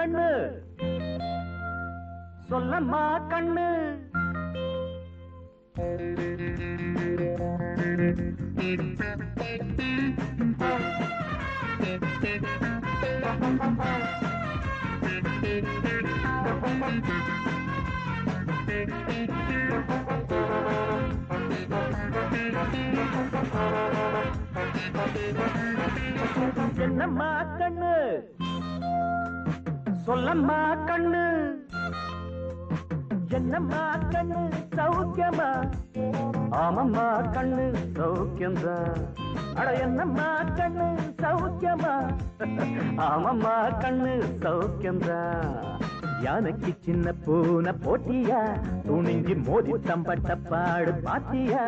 கண்ணு சொல்லம்மா கண்ணு என்னம்மா கண்ணு சொல்லம்மா கண்ணு என்னம்மா கண்ணு சௌக்கியமா ஆமம்மா கண்ணு சௌக்கியம்தான் அட என்னம்மா கண்ணு சௌக்கியமா ஆமம்மா கண்ணு சௌக்கியம்தான் யானைக்கு சின்ன பூனை போட்டியா துணிஞ்சி மோதி தம்பட்ட பாடு பாத்தியா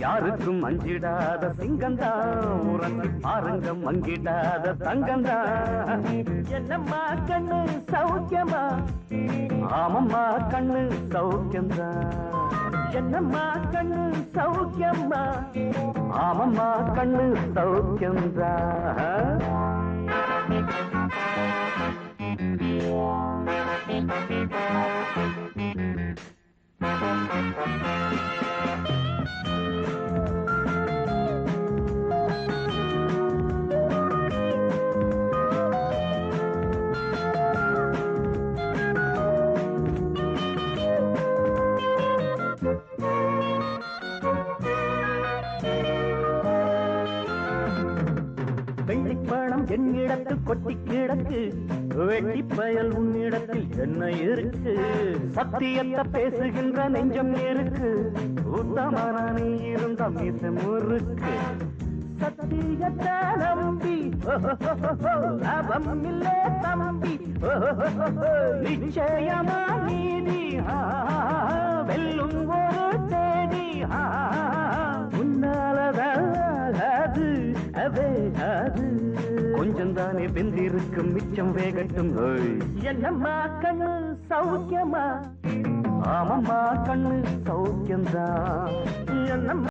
யாருக்கும் அஞ்சிடாத சிங்கந்தா உறங்கி பாருங்க மங்கிடாத தங்கந்தா என்னம்மா கண்ணு சௌக்கியமா ஆமம்மா கண்ணு சௌக்கியந்தா என்னம்மா கண்ணு சௌக்கியம்மா ஆமம்மா கண்ணு சௌக்கியந்தா வெள்ளிப்பணம் என்னிடத்தில் கொட்டி கிடக்கு வெட்டி பயல் உன்னிடத்தில் என்ன இருக்கு சத்தியத்தை பேசுகின்ற நெஞ்சம் இருக்கு உத்தமான நீ இருந்த மீச முறுக்கு சத்தியத்தை நம்பி லாபம் இல்லே தம்பி நிச்சயமா நீதி வெல்லும் ஒரு தேதி உன்னாலதாது அவேகாது கொஞ்சம் தானே வெந்திருக்கும் மிச்சம் வேகட்டும் என்னம்மா கண்ணு சௌக்கியமா ஆமம்மா கண்ணு சௌக்கியம்தான் என்னம்மா